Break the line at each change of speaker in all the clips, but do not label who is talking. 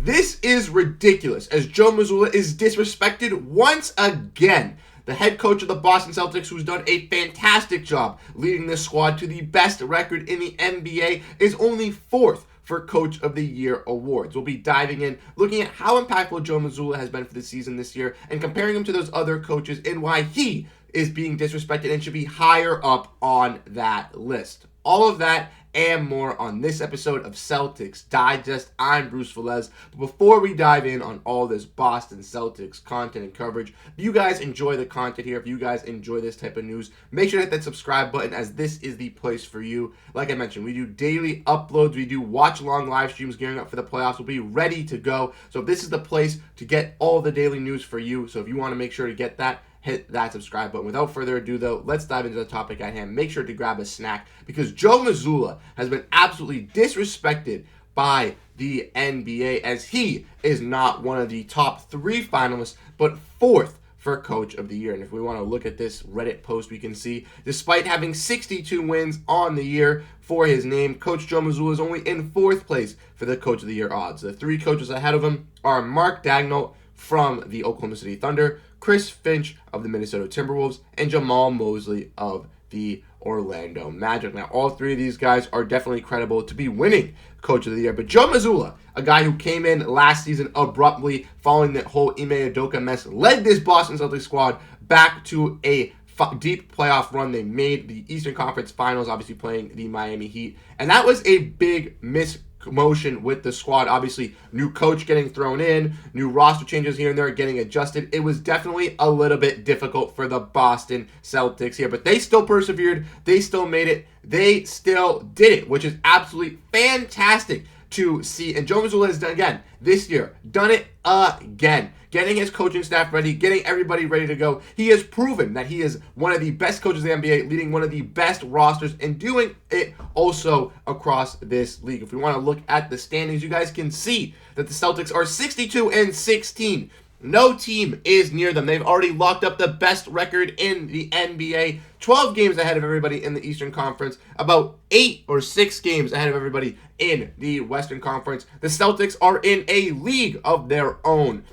This is ridiculous, as Joe Mazzulla is disrespected once again. The head coach of the Boston Celtics, who's done a fantastic job leading this squad to the best record in the NBA, is only 4th for Coach of the Year awards. We'll be diving in, looking at how impactful Joe Mazzulla has been for the season this year, and comparing him to those other coaches and why he is being disrespected and should be higher up on that list. All of that and more on this episode of Celtics Digest. I'm Bruce Veliz. But before we dive in on all this Boston Celtics content and coverage, if you guys enjoy the content here, if you guys enjoy this type of news, make sure to hit that subscribe button, as this is the place for you. Like I mentioned, we do daily uploads. We do watch-along live streams gearing up for the playoffs. We'll be ready to go. So this is the place to get all the daily news for you. So if you want to make sure to get that, hit that subscribe button. Without further ado, though, let's dive into the topic at hand. Make sure to grab a snack, because Joe Mazzulla has been absolutely disrespected by the NBA, as he is not one of the top 3 finalists, but 4th for Coach of the Year. And if we want to look at this Reddit post, we can see, despite having 62 wins on the year for his name, Coach Joe Mazzulla is only in 4th place for the Coach of the Year odds. The 3 coaches ahead of him are Mark Daigneault from the Oklahoma City Thunder, Chris Finch of the Minnesota Timberwolves, and Jamal Mosley of the Orlando Magic. Now, all 3 of these guys are definitely credible to be winning Coach of the Year, but Joe Mazzulla, a guy who came in last season abruptly following the whole Ime Udoka mess, led this Boston Celtics squad back to a deep playoff run. They made the Eastern Conference Finals, obviously playing the Miami Heat, and that was a big mismotion with the squad. Obviously, new coach getting thrown in, new roster changes here and there getting adjusted. It was definitely a little bit difficult for the Boston Celtics here, but they still persevered. They still made it. They still did it, which is absolutely fantastic to see. And Joe Mazzulla has done again this year, done it again, getting his coaching staff ready, getting everybody ready to go. He has proven that he is one of the best coaches in the NBA, leading one of the best rosters, and doing it also across this league. If we want to look at the standings, you guys can see that the Celtics are 62-16. No team is near them. They've already locked up the best record in the NBA, 12 games ahead of everybody in the Eastern Conference, about 8 or 6 games ahead of everybody in the Western Conference. The Celtics are in a league of their own,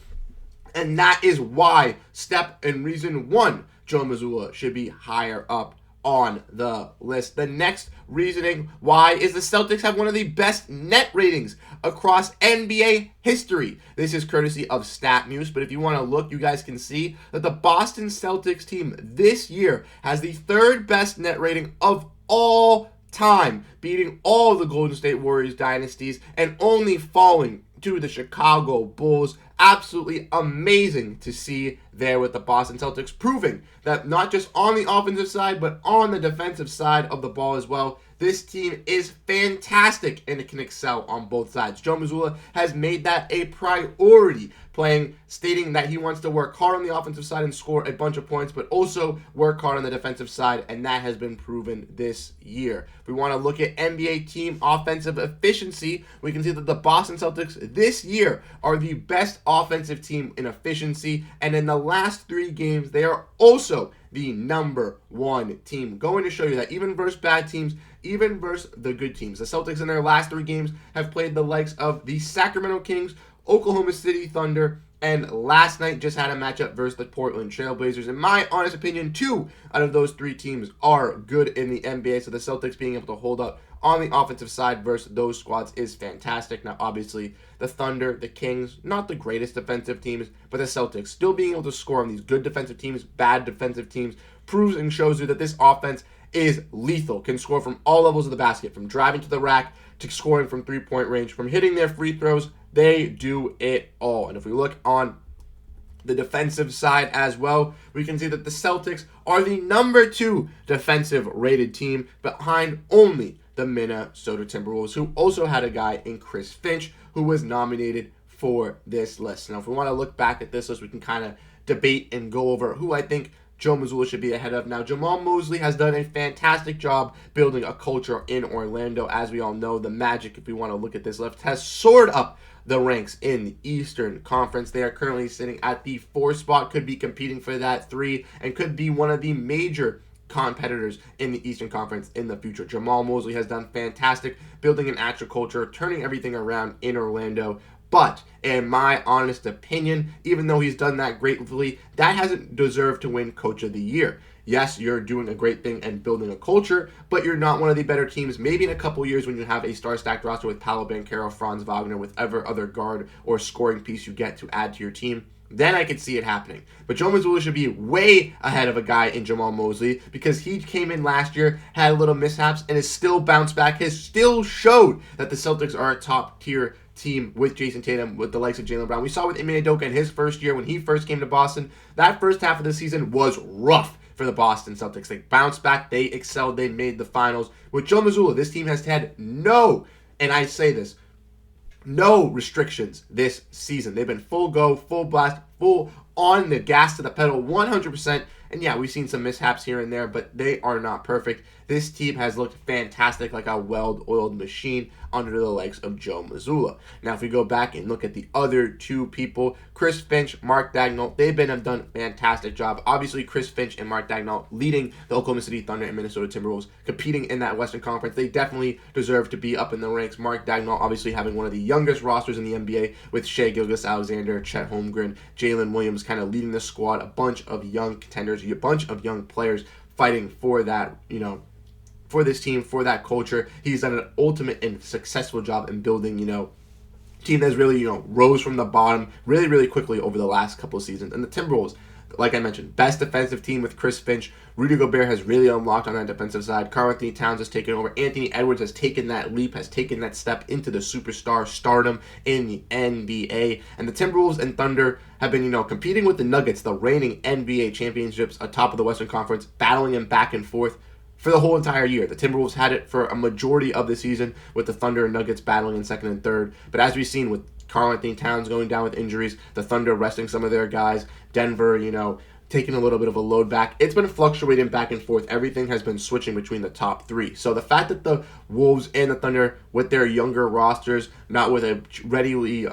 and that is why step and reason 1, Joe Mazzulla should be higher up on the list. The next reasoning why is the Celtics have one of the best net ratings across NBA history. This is courtesy of StatMuse, but if you want to look, you guys can see that the Boston Celtics team this year has the 3rd best net rating of all time, beating all the Golden State Warriors dynasties and only falling to the Chicago Bulls. Absolutely amazing to see there with the Boston Celtics, proving that not just on the offensive side, but on the defensive side of the ball as well, this team is fantastic and it can excel on both sides. Joe Mazzulla has made that a priority, stating that he wants to work hard on the offensive side and score a bunch of points, but also work hard on the defensive side, and that has been proven this year. If we want to look at NBA team offensive efficiency, we can see that the Boston Celtics this year are the best offensive team in efficiency, and in the last 3 games, they are also the number 1 team. Going to show you that even versus bad teams, even versus the good teams, the Celtics in their last 3 games have played the likes of the Sacramento Kings, Oklahoma City Thunder, and last night just had a matchup versus the Portland Trailblazers. In my honest opinion, 2 out of those 3 teams are good in the NBA, so the Celtics being able to hold up on the offensive side versus those squads is fantastic. Now, obviously, the Thunder, the Kings, not the greatest defensive teams, but the Celtics still being able to score on these good defensive teams, bad defensive teams, proves and shows you that this offense is lethal, can score from all levels of the basket, from driving to the rack to scoring from 3-point range, from hitting their free throws. They do it all. And if we look on the defensive side as well, we can see that the Celtics are the number 2 defensive rated team, behind only the Minnesota Timberwolves, who also had a guy in Chris Finch who was nominated for this list. Now, if we want to look back at this list, we can kind of debate and go over who I think Joe Mazzulla should be ahead of. Now, Jamal Mosley has done a fantastic job building a culture in Orlando. As we all know, the Magic, if we want to look at this list, has soared up the ranks in the Eastern Conference. They are currently sitting at the 4th spot, could be competing for that 3, and could be one of the major competitors in the Eastern Conference in the future. Jamal Mosley has done fantastic building an actual culture, turning everything around in Orlando. But in my honest opinion, even though he's done that greatly, that hasn't deserved to win Coach of the Year. Yes, you're doing a great thing and building a culture, but you're not one of the better teams. Maybe in a couple years when you have a star-stacked roster with Paolo Banchero, Franz Wagner, with every other guard or scoring piece you get to add to your team, then I could see it happening. But Joe Mazzulla should be way ahead of a guy in Jamal Mosley because he came in last year, had a little mishaps, and has still bounced back. Has still showed that the Celtics are a top-tier team with Jayson Tatum, with the likes of Jaylen Brown. We saw with Ime Udoka in his first year when he first came to Boston. That first half of the season was rough for the Boston Celtics. They bounced back, they excelled, they made the finals. With Joe Mazzulla, this team has had no, and I say this, no restrictions this season. They've been full go, full blast, full on the gas to the pedal, 100%. And yeah, we've seen some mishaps here and there, but they are not perfect. This team has looked fantastic, like a well-oiled machine under the legs of Joe Mazzulla. Now, if we go back and look at the other two people, Chris Finch, Mark Daigneault, have done a fantastic job. Obviously, Chris Finch and Mark Daigneault leading the Oklahoma City Thunder and Minnesota Timberwolves, competing in that Western Conference. They definitely deserve to be up in the ranks. Mark Daigneault obviously having one of the youngest rosters in the NBA with Shai Gilgeous-Alexander, Chet Holmgren, Jalen Williams kind of leading the squad, a bunch of young contenders, a bunch of young players fighting for that, for this team, for that culture. He's done an ultimate and successful job in building, team that's really, rose from the bottom really, really quickly over the last couple of seasons. And the Timberwolves, like I mentioned, best defensive team with Chris Finch. Rudy Gobert has really unlocked on that defensive side. Karl-Anthony Towns has taken over. Anthony Edwards has taken that leap, has taken that step into the superstar stardom in the NBA. And the Timberwolves and Thunder have been, competing with the Nuggets, the reigning NBA championships atop of the Western Conference, battling them back and forth for the whole entire year. The Timberwolves had it for a majority of the season with the Thunder and Nuggets battling in second and third. But as we've seen with Karl-Anthony Towns going down with injuries, the Thunder resting some of their guys, Denver, taking a little bit of a load back. It's been fluctuating back and forth. Everything has been switching between the top three. So the fact that the Wolves and the Thunder, with their younger rosters, not with a readily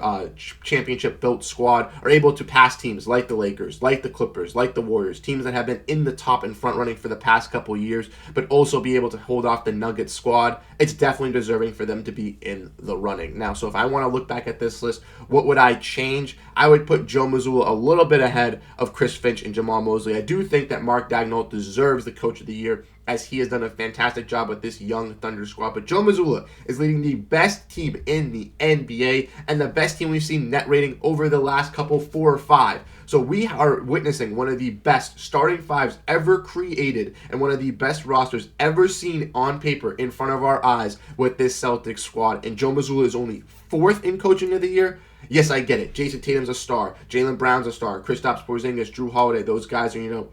championship-built squad, are able to pass teams like the Lakers, like the Clippers, like the Warriors, teams that have been in the top and front running for the past couple years, but also be able to hold off the Nuggets squad, it's definitely deserving for them to be in the running. Now, so if I want to look back at this list, what would I change? I would put Joe Mazzulla a little bit ahead of Chris Finch and Jamal Mosley. I do think that Mark Daigneault deserves the Coach of the Year, as he has done a fantastic job with this young Thunder squad. But Joe Mazzulla is leading the best team in the NBA and the best team we've seen net rating over the last couple 4 or 5. So we are witnessing one of the best starting fives ever created and one of the best rosters ever seen on paper in front of our eyes with this Celtics squad. And Joe Mazzulla is only 4th in Coaching of the Year. Yes, I get it. Jayson Tatum's a star. Jaylen Brown's a star. Kristaps Porzingis, Jrue Holiday, those guys are,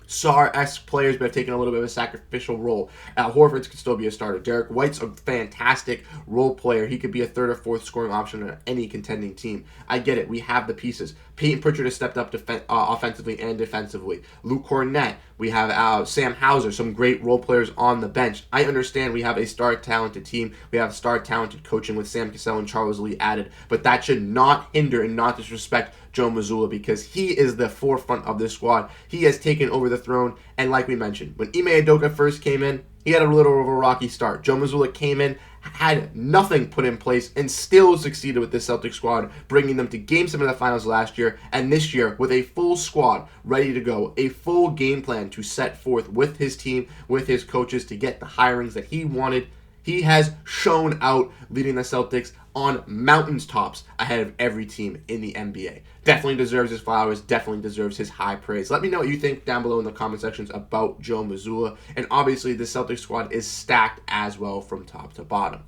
star-esque players, but have taken a little bit of a sacrificial role. Al Horford could still be a starter. Derrick White's a fantastic role player. He could be a 3rd or 4th scoring option on any contending team. I get it. We have the pieces. Payton Pritchard has stepped up offensively and defensively. Luke Kornet. We have Sam Hauser, some great role players on the bench. I understand we have a star-talented team. We have star-talented coaching with Sam Cassell and Charles Lee added, but that should not hinder and not disrespect Joe Mazzulla because he is the forefront of this squad. He has taken over the throne, and like we mentioned, when Ime Udoka first came in, he had a little of a rocky start. Joe Mazzulla came in, had nothing put in place, and still succeeded with the Celtics squad, bringing them to Game 7 of the Finals last year, and this year with a full squad ready to go, a full game plan to set forth with his team, with his coaches to get the hirings that he wanted. He has shown out leading the Celtics on mountaintops ahead of every team in the NBA. Definitely deserves his flowers, definitely deserves his high praise. Let me know what you think down below in the comment sections about Joe Mazzulla. And obviously, the Celtics squad is stacked as well from top to bottom.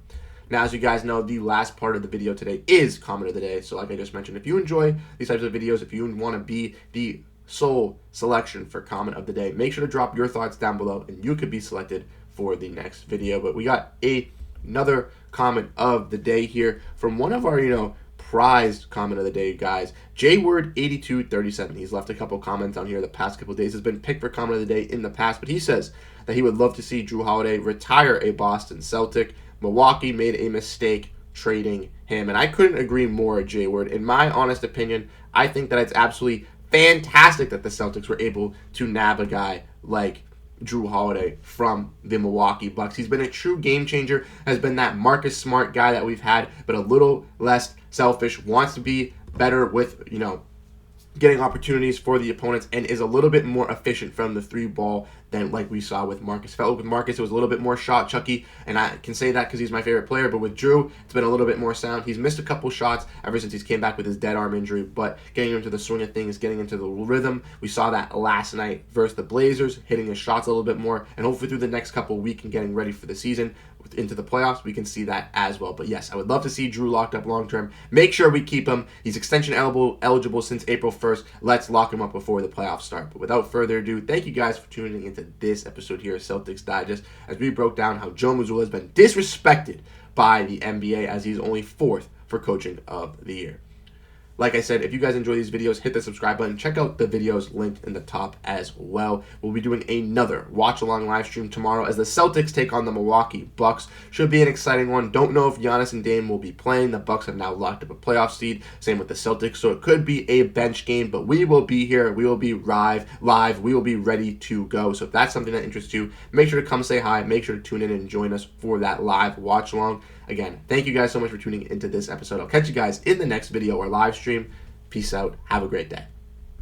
Now, as you guys know, the last part of the video today is Comment of the Day. So like I just mentioned, if you enjoy these types of videos, if you want to be the sole selection for Comment of the Day, make sure to drop your thoughts down below and you could be selected for the next video. But we got another comment of the day here from one of our, prized comment of the day, guys. JWord8237. He's left a couple comments on here the past couple days. Has been picked for comment of the day in the past, but he says that he would love to see Jrue Holiday retire a Boston Celtic. Milwaukee made a mistake trading him, and I couldn't agree more, JWord. In my honest opinion, I think that it's absolutely fantastic that the Celtics were able to nab a guy like Jrue Holiday from the Milwaukee Bucks. He's been a true game changer, has been that Marcus Smart guy that we've had, but a little less selfish, wants to be better with, getting opportunities for the opponents, and is a little bit more efficient from the 3 ball than like we saw with Marcus. Felt like with Marcus, it was a little bit more shot chucky, and I can say that because he's my favorite player, but with Jrue, it's been a little bit more sound. He's missed a couple shots ever since he's came back with his dead arm injury, but getting into the swing of things, getting into the rhythm, we saw that last night versus the Blazers, hitting his shots a little bit more, and hopefully through the next couple weeks and getting ready for the season, into the playoffs, we can see that as well. But yes, I would love to see Jrue locked up long term. Make sure we keep him. He's extension eligible since April 1st. Let's lock him up before the playoffs start. But without further ado, thank you guys for tuning into this episode here of Celtics Digest, as we broke down how Joe Mazzulla has been disrespected by the NBA, as he's only 4th for coaching of the year. Like I said, if you guys enjoy these videos, hit the subscribe button. Check out the videos linked in the top as well. We'll be doing another watch-along live stream tomorrow as the Celtics take on the Milwaukee Bucks. Should be an exciting one. Don't know if Giannis and Dame will be playing. The Bucks have now locked up a playoff seed. Same with the Celtics. So it could be a bench game, but we will be here. We will be live. We will be ready to go. So if that's something that interests you, make sure to come say hi. Make sure to tune in and join us for that live watch-along. Again, thank you guys so much for tuning into this episode. I'll catch you guys in the next video or live stream. Peace out. Have a great day.